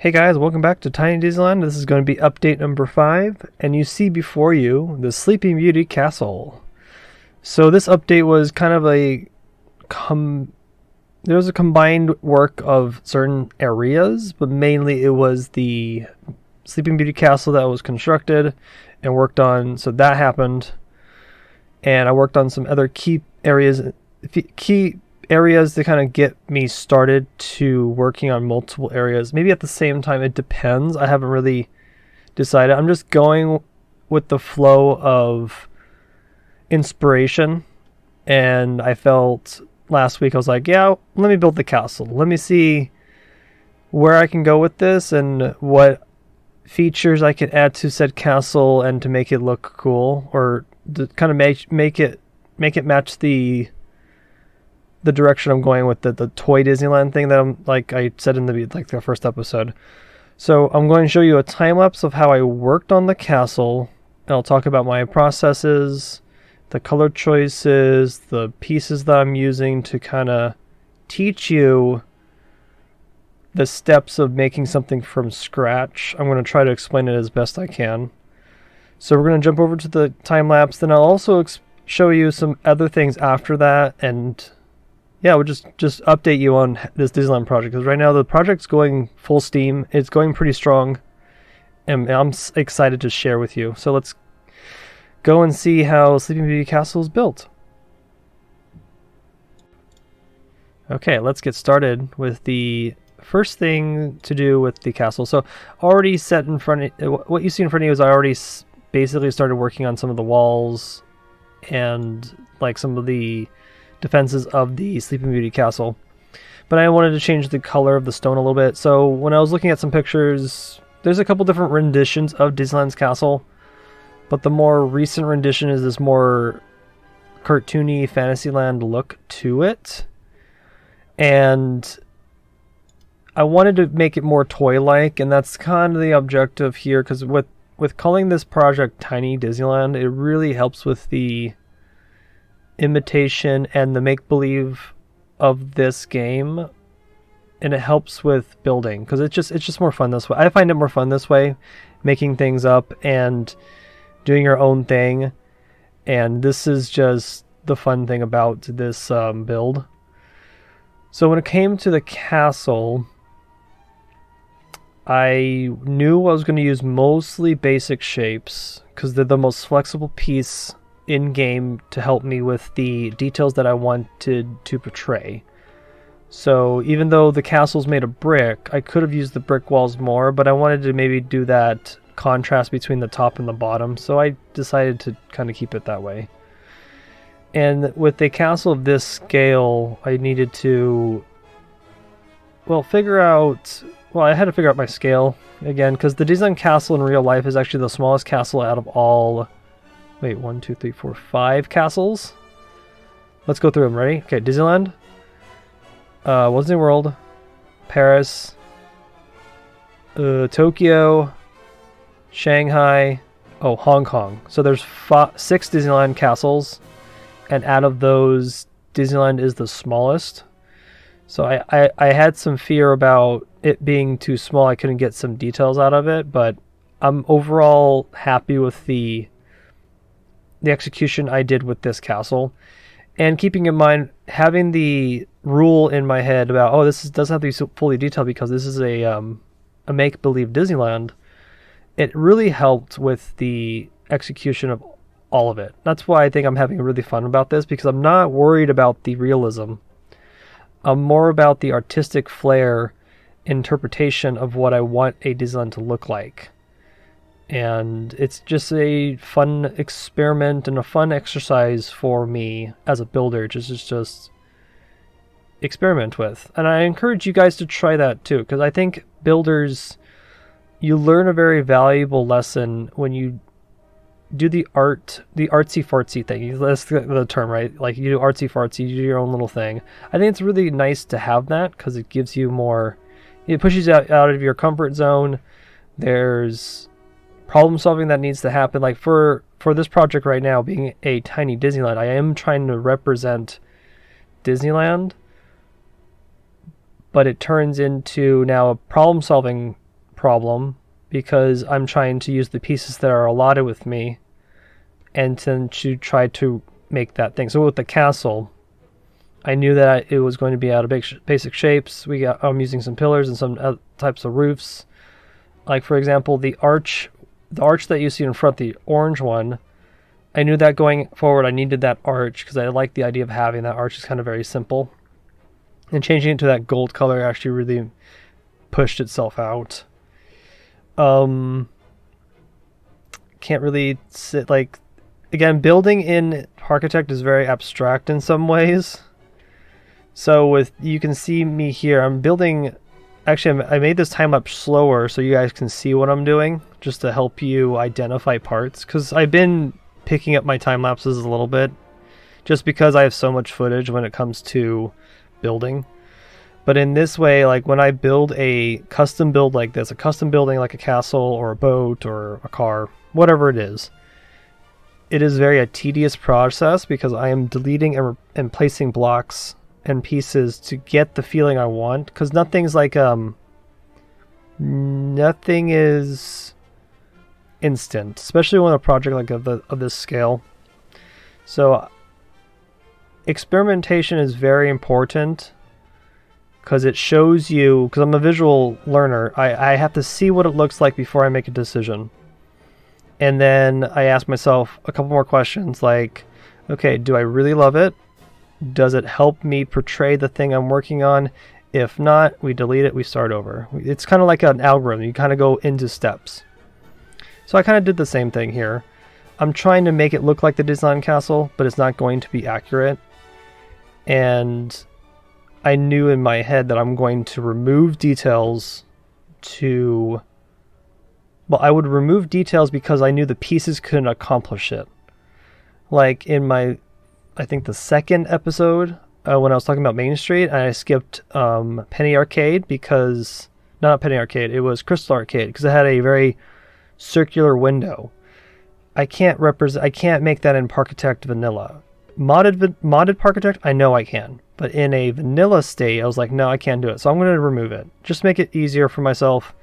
Hey guys, welcome back to Tiny Disneyland. This is going to be update number 5, and you see before you the Sleeping Beauty Castle. So this update was kind of there was a combined work of certain areas, but mainly it was the Sleeping Beauty Castle that was constructed and worked on, so that happened. And I worked on some other key areas to kind of get me started to working on multiple areas. Maybe at the same time, it depends. I haven't really decided. I'm just going with the flow of inspiration. And I felt last week, I was like, yeah, let me build the castle. Let me see where I can go with this and what features I can add to said castle and to make it look cool, or to kind of make it match the direction I'm going with the toy Disneyland thing that I'm, like I said in the first episode. So I'm going to show you a time lapse of how I worked on the castle, and I'll talk about my processes, the color choices, the pieces that I'm using to kind of teach you the steps of making something from scratch. I'm going to try to explain it as best I can. So we're going to jump over to the time lapse, then I'll also show you some other things after that, and yeah, we'll just update you on this Disneyland project, because right now the project's going full steam. It's going pretty strong, and I'm excited to share with you. So let's go and see how Sleeping Beauty Castle is built. Okay, let's get started with the first thing to do with the castle. So already set in front of what you see in front of you is I already basically started working on some of the walls and like some of the defenses of the Sleeping Beauty Castle, but I wanted to change the color of the stone a little bit. So when I was looking at some pictures, there's a couple different renditions of Disneyland's castle, but the more recent rendition is this more cartoony Fantasyland look to it, and I wanted to make it more toy-like, and that's kind of the objective here, because with calling this project Tiny Disneyland, it really helps with the imitation and the make-believe of this game, and it helps with building, because it's just more fun this way. I find it more fun this way, making things up and doing your own thing, and this is just the fun thing about this build. So when it came to the castle, I knew I was going to use mostly basic shapes because they're the most flexible piece in-game to help me with the details that I wanted to portray. So even though the castle's made of brick, I could have used the brick walls more, but I wanted to maybe do that contrast between the top and the bottom, so I decided to kind of keep it that way. And with a castle of this scale, I needed to, I had to figure out my scale again, because the Disneyland castle in real life is actually the smallest castle out of all, 1, 2, 3, 4, 5 castles. Let's go through them. Ready? Okay, Disneyland, Walt Disney World, Paris, Tokyo, Shanghai, Hong Kong. So there's 6 Disneyland castles, and out of those, Disneyland is the smallest. So I had some fear about it being too small. I couldn't get some details out of it, but I'm overall happy with the execution I did with this castle. And keeping in mind, having the rule in my head about, this doesn't have to be so fully detailed because this is a make-believe Disneyland, it really helped with the execution of all of it. That's why I think I'm having really fun about this, because I'm not worried about the realism. I'm more about the artistic flair interpretation of what I want a Disneyland to look like. And it's just a fun experiment and a fun exercise for me as a builder to just experiment with. And I encourage you guys to try that too, because I think builders, you learn a very valuable lesson when you do the artsy-fartsy thing. That's the term, right? Like, you do artsy-fartsy, you do your own little thing. I think it's really nice to have that, because it gives you more, it pushes you out of your comfort zone. There's problem solving that needs to happen. Like for this project right now, being a tiny Disneyland, I am trying to represent Disneyland, but it turns into now a problem solving problem because I'm trying to use the pieces that are allotted with me and then to try to make that thing. So with the castle, I knew that it was going to be out of basic shapes. I'm using some pillars and some types of roofs. Like for example, the arch that you see in front, the orange one, I knew that going forward I needed that arch because I like the idea of having that arch. Is kind of very simple. And changing it to that gold color actually really pushed itself out. Can't really sit like, again, building in Parkitect is very abstract in some ways. So you can see me here, I'm building, actually I made this time up slower so you guys can see what I'm doing, just to help you identify parts, because I've been picking up my time lapses a little bit, just because I have so much footage when it comes to building. But in this way, like when I build a custom build like this, a custom building like a castle or a boat or a car, whatever it is very a tedious process because I am deleting and placing blocks and pieces to get the feeling I want, because nothing's like nothing is instant, especially when a project like of this scale. So experimentation is very important because it shows you, because I'm a visual learner, I have to see what it looks like before I make a decision. And then I ask myself a couple more questions like, okay, do I really love it? Does it help me portray the thing I'm working on? If not, we delete it, we start over. It's kind of like an algorithm. You kind of go into steps. So I kind of did the same thing here. I'm trying to make it look like the Disneyland castle, but it's not going to be accurate. And I knew in my head that I'm going to remove details to... Well, I would remove details because I knew the pieces couldn't accomplish it. Like in my... I think the second episode when I was talking about Main Street, I skipped Penny Arcade because... Not Penny Arcade, it was Crystal Arcade because it had a very circular window. I can't make that in Parkitect Vanilla. Modded Parkitect, I know I can. But in a vanilla state, I was like, no, I can't do it. So I'm going to remove it. Just make it easier for myself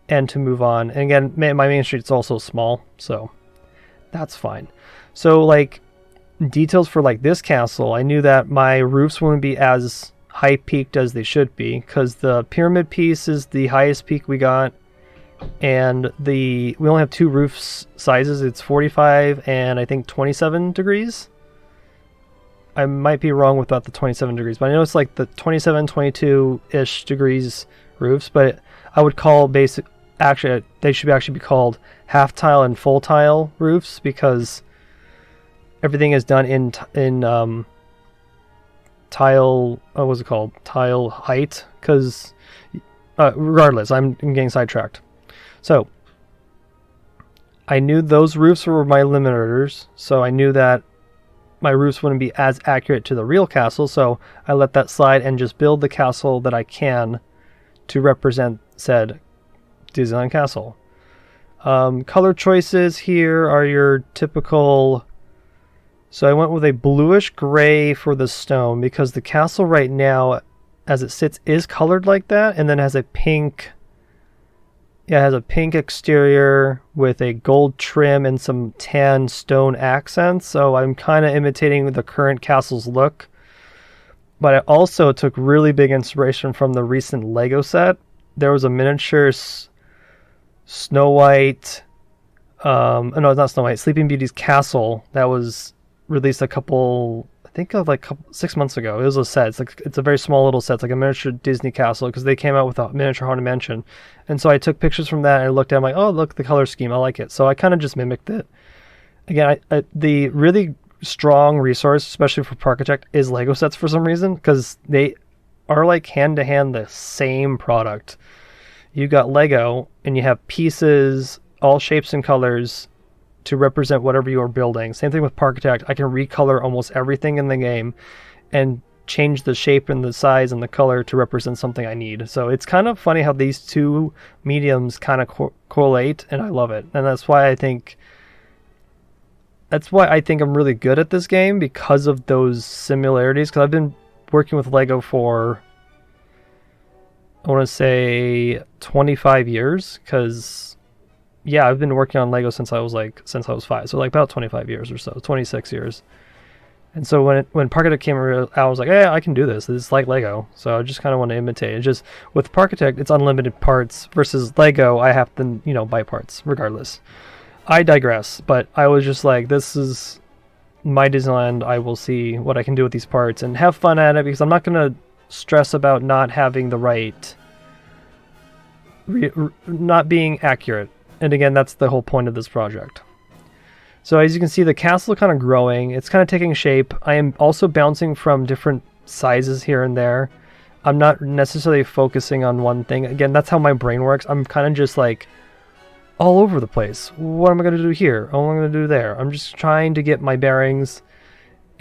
and to move on. And again, my Main Street's also small, so that's fine. So like details for like this castle, I knew that my roofs wouldn't be as high peaked as they should be because the pyramid piece is the highest peak we got, and we only have two roof sizes. It's 45 and I think 27 degrees. I might be wrong about the 27 degrees, but I know it's like the 27, 22-ish degrees roofs, but I would call actually they should actually be called half tile and full tile roofs because everything is done in tile, what was it called? Tile height, because regardless, I'm getting sidetracked. So I knew those roofs were my limiters, so I knew that my roofs wouldn't be as accurate to the real castle, so I let that slide and just build the castle that I can to represent said Disneyland castle. Color choices here are your typical... So I went with a bluish gray for the stone because the castle right now, as it sits, is colored like that, and then has a pink... Yeah, it has a pink exterior with a gold trim and some tan stone accents. So I'm kind of imitating the current castle's look. But I also took really big inspiration from the recent Lego set. There was a miniature Snow White... no, not Snow White. Sleeping Beauty's castle that was released a couple... I think like 6 months ago. It was a set. It's a very small little set. It's like a miniature Disney castle because they came out with a miniature Haunted Mansion. And so I took pictures from that and I looked at it, I'm like, oh, look, the color scheme. I like it. So I kind of just mimicked it. Again, the really strong resource, especially for Parkitect, is Lego sets for some reason because they are like hand-to-hand the same product. You got Lego and you have pieces, all shapes and colors, to represent whatever you are building. Same thing with Parkitect. I can recolor almost everything in the game and change the shape and the size and the color to represent something I need. So it's kind of funny how these two mediums kind of correlate, and I love it. And that's why I think I'm really good at this game, because of those similarities. Because I've been working with Lego for I want to say 25 years, because yeah, I've been working on Lego since I was 5, so like about 25 years or so, 26 years. And so when Parkitect came out, I was like, yeah, I can do this. It's like Lego. So I just kind of want to imitate. It's just with Parkitect, it's unlimited parts versus Lego. I have to, buy parts regardless. I digress, but I was just like, this is my Disneyland. I will see what I can do with these parts and have fun at it, because I'm not going to stress about not having the right, not being accurate. And again, that's the whole point of this project. So as you can see, the castle kind of growing. It's kind of taking shape. I am also bouncing from different sizes here and there. I'm not necessarily focusing on one thing. Again, that's how my brain works. I'm kind of just like all over the place. What am I going to do here? Oh, what am I going to do there? I'm just trying to get my bearings.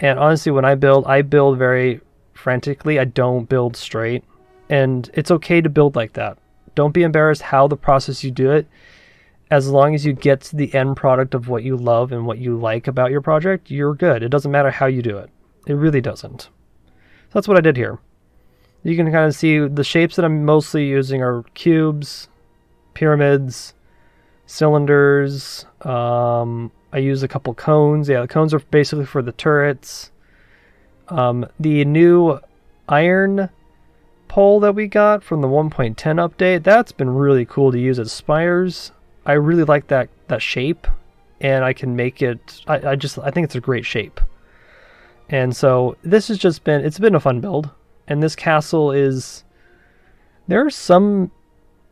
And honestly, when I build very frantically. I don't build straight. And it's okay to build like that. Don't be embarrassed how the process you do it. As long as you get to the end product of what you love and what you like about your project, you're good. It doesn't matter how you do it. It really doesn't. So that's what I did here. You can kind of see the shapes that I'm mostly using are cubes, pyramids, cylinders. I use a couple cones. Yeah, the cones are basically for the turrets. The new iron pole that we got from the 1.10 update, that's been really cool to use as spires. I really like that shape, and I can make it. I think it's a great shape. And so this has just been, it's been a fun build. And this castle is, there are some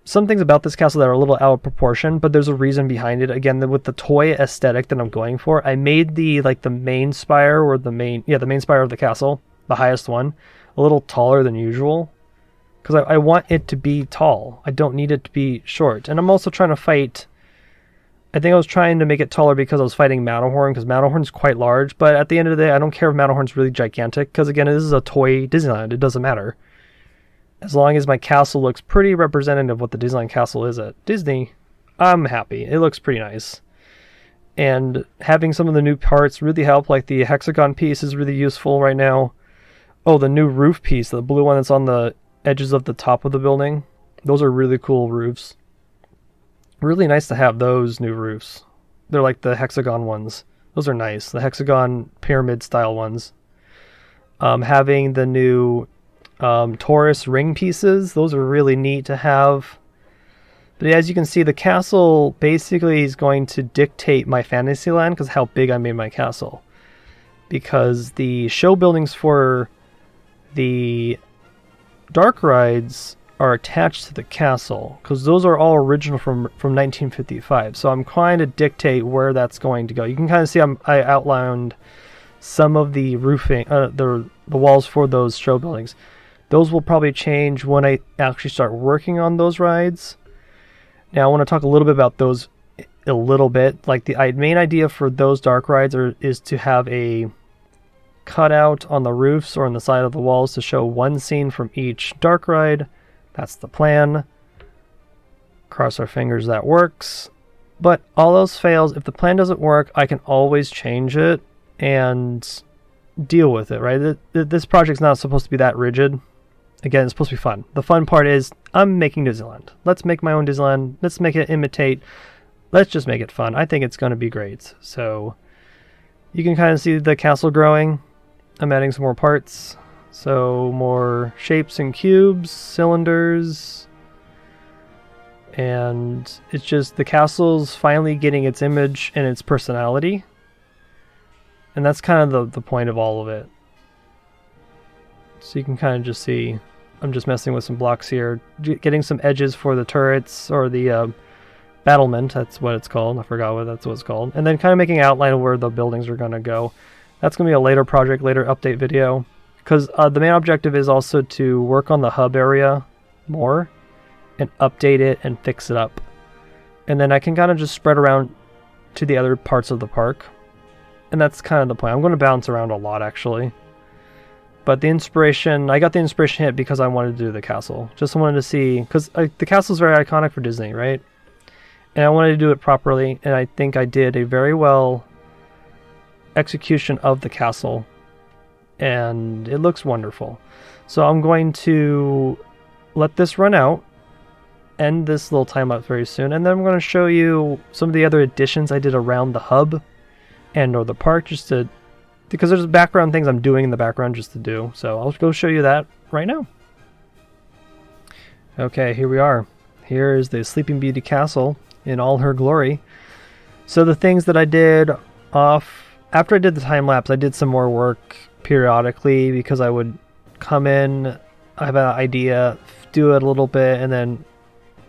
things about this castle that are a little out of proportion, but there's a reason behind it. Again, with the toy aesthetic that I'm going for, I made the main spire, or the main spire of the castle, the highest one, a little taller than usual. Because I want it to be tall. I don't need it to be short. And I'm also trying to fight, I think I was trying to make it taller because I was fighting Matterhorn, because Matterhorn's quite large. But at the end of the day, I don't care if Matterhorn's really gigantic, because again, this is a toy Disneyland. It doesn't matter. As long as my castle looks pretty representative of what the Disneyland castle is at Disney, I'm happy. It looks pretty nice. And having some of the new parts really help, like the hexagon piece is really useful right now. Oh, the new roof piece, the blue one that's on the edges of the top of the building. Those are really cool roofs. Really nice to have those new roofs. They're like the hexagon ones. Those are nice. The hexagon pyramid style ones. Having the new Taurus ring pieces. Those are really neat to have. But as you can see, the castle basically is going to dictate my Fantasyland, because how big I made my castle. Because the show buildings for the dark rides are attached to the castle, because those are all original from 1955. So I'm trying to dictate where that's going to go. You can kind of see I outlined some of the roofing, the walls for those show buildings. Those will probably change when I actually start working on those rides. Now I want to talk a little bit about those a little bit. Like the main idea for those dark rides is to have a cutout on the roofs or on the side of the walls to show one scene from each dark ride. That's the plan. Cross our fingers that works. But all else fails, if the plan doesn't work, I can always change it and deal with it, right? This project's not supposed to be that rigid. Again, it's supposed to be fun. The fun part is I'm making Disneyland. Let's make my own Disneyland. Let's make it imitate. Let's just make it fun. I think it's going to be great. So you can kind of see the castle growing. I'm adding some more parts. So more shapes and cubes, cylinders. And it's just the castle's finally getting its image and its personality. And that's kind of the point of all of it. So you can kind of just see, I'm just messing with some blocks here, getting some edges for the turrets, or the battlement, that's what it's called. I forgot what it's called. And then kind of making an outline of where the buildings are going to go. That's going to be a later project, later update video. Because the main objective is also to work on the hub area more and update it and fix it up. And then I can kind of just spread around to the other parts of the park. And that's kind of the plan. I'm going to bounce around a lot, actually. But the inspiration, I got the inspiration hit because I wanted to do the castle. Just wanted to see, because the castle is very iconic for Disney, right? And I wanted to do it properly, and I think I did a very well execution of the castle. And it looks wonderful. So I'm going to let this run out, end this little time lapse very soon, and then I'm going to show you some of the other additions I did around the hub and or the park, just to, because there's background things I'm doing in the background just to do. So I'll go show you that right now. Okay, here we are. Here is the Sleeping Beauty Castle in all her glory. So the things that I did after I did the time lapse, I did some more work periodically because I would come in, I have an idea, do it a little bit, and then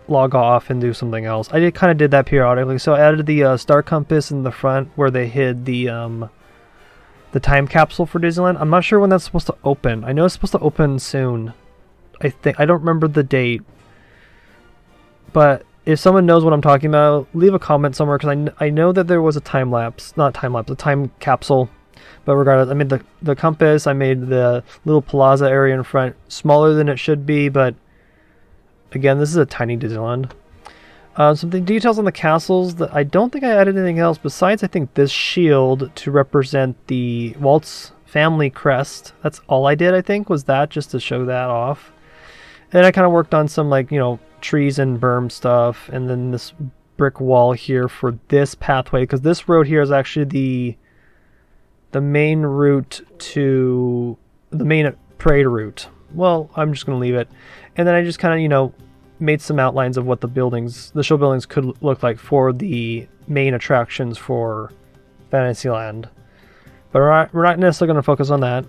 log off and do something else. I kind of did that periodically. So I added the star compass in the front where they hid the time capsule for Disneyland. I'm not sure when that's supposed to open. I know it's supposed to open soon. I don't remember the date. But if someone knows what I'm talking about, leave a comment somewhere, because I know that there was a time lapse, a time capsule. But regardless, I made the compass, I made the little plaza area in front smaller than it should be, but again, this is a tiny Disneyland. Some details on the castles, that I don't think I added anything else besides, I think, this shield to represent the Waltz family crest. That's all I did, I think, was that, just to show that off. And I kind of worked on some, like, you know, trees and berm stuff, and then this brick wall here for this pathway, because this road here is actually the main route to the main parade route. Well, I'm just going to leave it. And then I just kind of, you know, made some outlines of what the show buildings could look like for the main attractions for Fantasyland. But we're not necessarily going to focus on that.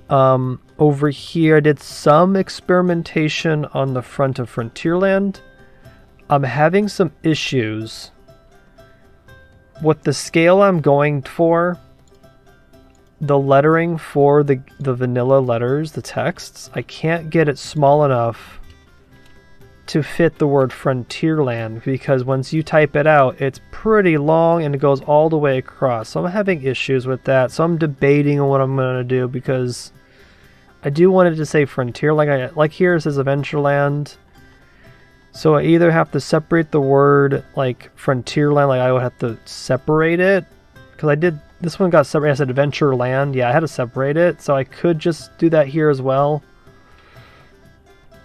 Over here, I did some experimentation on the front of Frontierland. I'm having some issues with the scale I'm going for. The lettering for the vanilla letters, the texts, I can't get it small enough to fit the word Frontierland, because once you type it out, it's pretty long and it goes all the way across. So I'm having issues with that. So I'm debating on what I'm going to do, because I do want it to say Frontier. Like here it says Adventureland. So I either have to separate the word like Frontierland, like I would have to separate it, because I did, this one got separated. I said Adventureland. Yeah, I had to separate it. So I could just do that here as well.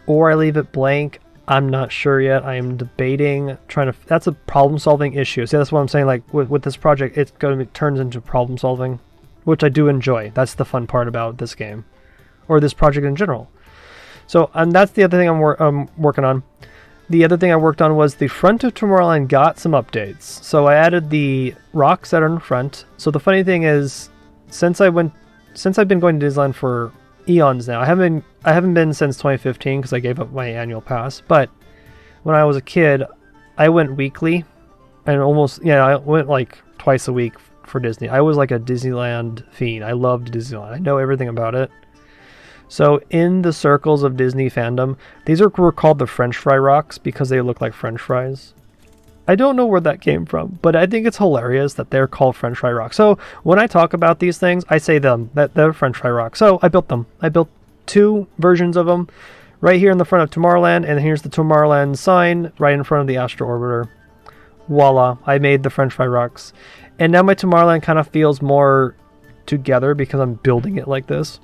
Or I leave it blank. I'm not sure yet. I am debating, that's a problem solving issue. See, that's what I'm saying. Like with this project, it's going to turns into problem solving, which I do enjoy. That's the fun part about this game, or this project in general. So, and that's the other thing I'm working on. The other thing I worked on was the front of Tomorrowland got some updates. So I added the rocks that are in front. So the funny thing is, since I've been going to Disneyland for eons now, I haven't been since 2015 because I gave up my annual pass. But when I was a kid, I went weekly, and I went like twice a week for Disney. I was like a Disneyland fiend. I loved Disneyland. I know everything about it. So in the circles of Disney fandom, these were called the French fry rocks because they look like French fries. I don't know where that came from, but I think it's hilarious that they're called French fry rocks. So when I talk about these things, I say that they're French fry rocks. So I built them. I built two versions of them right here in the front of Tomorrowland, and here's the Tomorrowland sign right in front of the Astro Orbiter. Voila, I made the French fry rocks. And now my Tomorrowland kind of feels more together because I'm building it like this.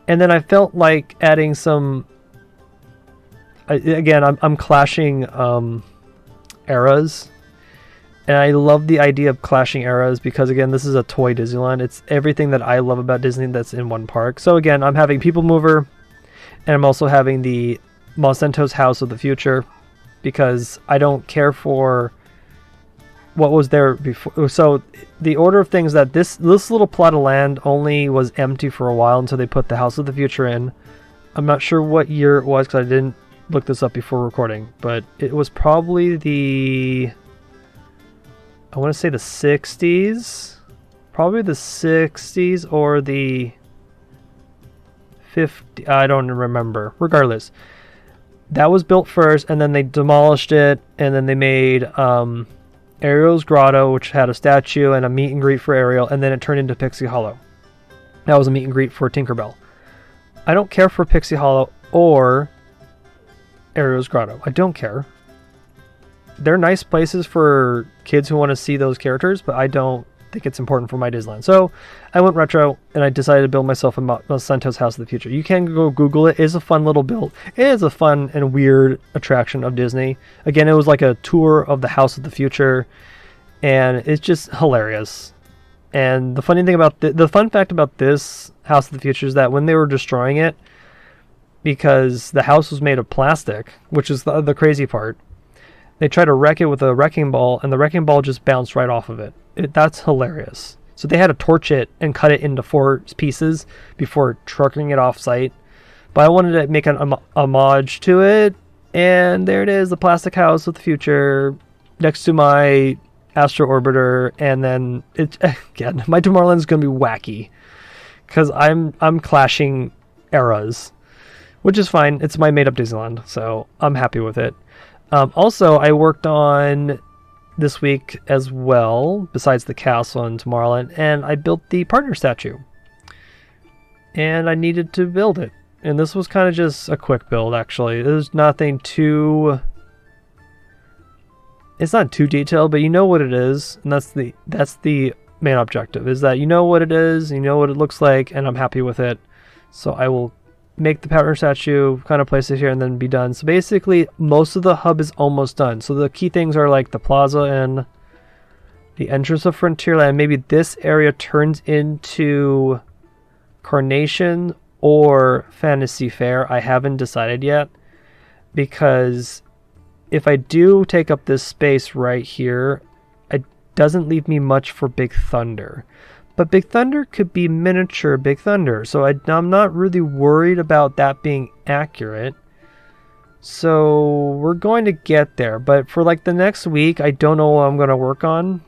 And then I felt like adding some, again, I'm clashing eras. And I love the idea of clashing eras because, again, this is a toy Disneyland. It's everything that I love about Disney that's in one park. So again, I'm having People Mover, and I'm also having the Monsanto's House of the Future, because I don't care for what was there before. So the order of things, that this little plot of land only was empty for a while until they put the House of the Future in. I'm not sure what year it was because I didn't look this up before recording, but it was probably I want to say the 60s. Probably the 60s or the 50s. I don't remember. Regardless, that was built first, and then they demolished it, and then they made Ariel's Grotto, which had a statue and a meet and greet for Ariel, and then it turned into Pixie Hollow. That was a meet and greet for Tinkerbell. I don't care for Pixie Hollow or Ariel's Grotto. I don't care. They're nice places for kids who want to see those characters, but I don't think it's important for my Disneyland. So I went retro and I decided to build myself a Santos House of the Future. You can go Google it. It is a fun little build. It is a fun and weird attraction of Disney. Again, it was like a tour of the House of the Future, and it's just hilarious. And the funny thing about the fun fact about this House of the Future is that when they were destroying it, because the house was made of plastic, which is the crazy part, they tried to wreck it with a wrecking ball, and the wrecking ball just bounced right off of it. That's hilarious. So they had to torch it and cut it into 4 pieces before trucking it off site. But I wanted to make an homage to it, and there it is, the plastic house of the future next to my Astro Orbiter. And then again, my Tomorrowland is going to be wacky because I'm clashing eras, which is fine. It's my made-up Disneyland, so I'm happy with it. Also, I worked on this week as well, besides the castle in Tomorrowland, and I built the partner statue. And I needed to build it. And this was kind of just a quick build, actually. There's nothing too... It's not too detailed, but you know what it is. And that's the main objective, is that you know what it is, you know what it looks like, and I'm happy with it. So I will make the partner statue, kind of place it here, and then be done. So basically, most of the hub is almost done. So the key things are like the plaza and the entrance of Frontierland. Maybe this area turns into Carnation or Fantasy Fair. I haven't decided yet, because if I do take up this space right here, it doesn't leave me much for Big Thunder. But Big Thunder could be miniature Big Thunder, so I'm not really worried about that being accurate. So we're going to get there, but for like the next week, I don't know what I'm going to work on.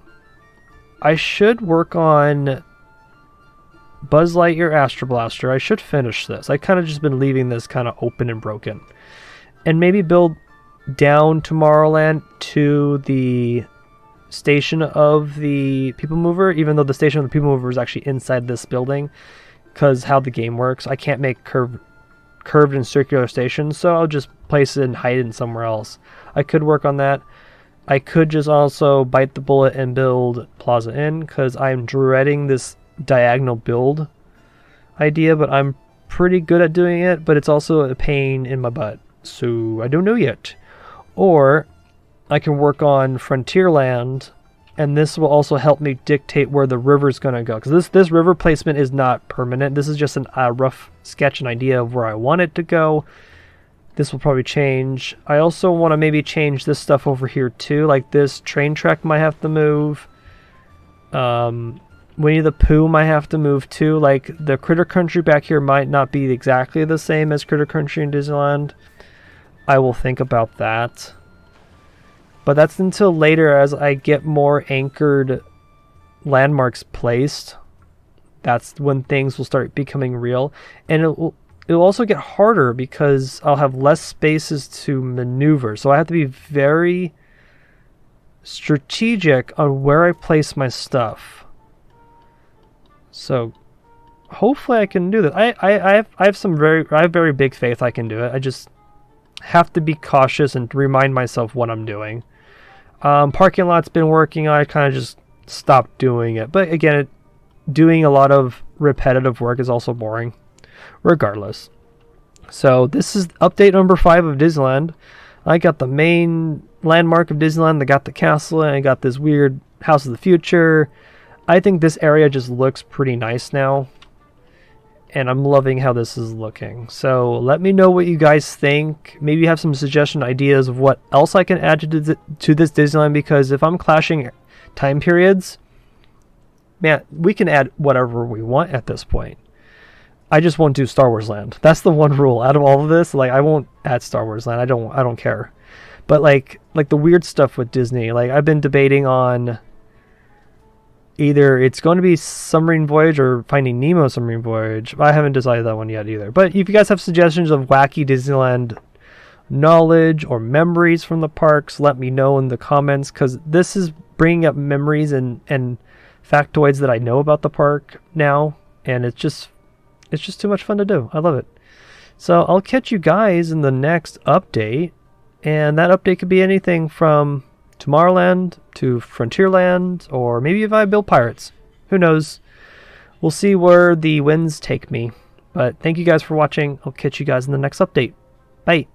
I should work on Buzz Lightyear Astro Blaster. I should finish this. I kind of just been leaving this kind of open and broken. And maybe build down Tomorrowland to the station of the People Mover, even though the station of the People Mover is actually inside this building, because how the game works, I can't make curved and circular stations, so I'll just place it and hide it somewhere else. I could work on that. I could just also bite the bullet and build Plaza Inn, because I'm dreading this diagonal build idea, but I'm pretty good at doing it, but it's also a pain in my butt, so I don't know yet. Or I can work on Frontierland, and this will also help me dictate where the river's going to go. Because this river placement is not permanent. This is just a rough sketch and idea of where I want it to go. This will probably change. I also want to maybe change this stuff over here too. Like this train track might have to move. Winnie the Pooh might have to move too. Like the Critter Country back here might not be exactly the same as Critter Country in Disneyland. I will think about that. But that's until later, as I get more anchored landmarks placed. That's when things will start becoming real. And it'll also get harder because I'll have less spaces to maneuver. So I have to be very strategic on where I place my stuff. So hopefully I can do this. I have very big faith I can do it. I just have to be cautious and remind myself what I'm doing. Parking lot's been working. I kind of just stopped doing it. But again, doing a lot of repetitive work is also boring, regardless. So this is update number 5 of Disneyland. I got the main landmark of Disneyland. I got the castle, and I got this weird House of the Future. I think this area just looks pretty nice now, and I'm loving how this is looking. So let me know what you guys think. Maybe you have some suggestion ideas of what else I can add to this Disneyland, because if I'm clashing time periods, man, we can add whatever we want at this point. I just won't do Star Wars Land. That's the one rule out of all of this. Like, I won't add Star Wars Land. I don't care. But like the weird stuff with Disney, like I've been debating on either it's going to be Submarine Voyage or Finding Nemo Submarine Voyage. I haven't decided that one yet either. But if you guys have suggestions of wacky Disneyland knowledge or memories from the parks, let me know in the comments, because this is bringing up memories and factoids that I know about the park now, and it's just too much fun to do. I love it. So I'll catch you guys in the next update, and that update could be anything from Tomorrowland, to Frontierland, or maybe if I build pirates. Who knows? We'll see where the winds take me. But thank you guys for watching. I'll catch you guys in the next update. Bye.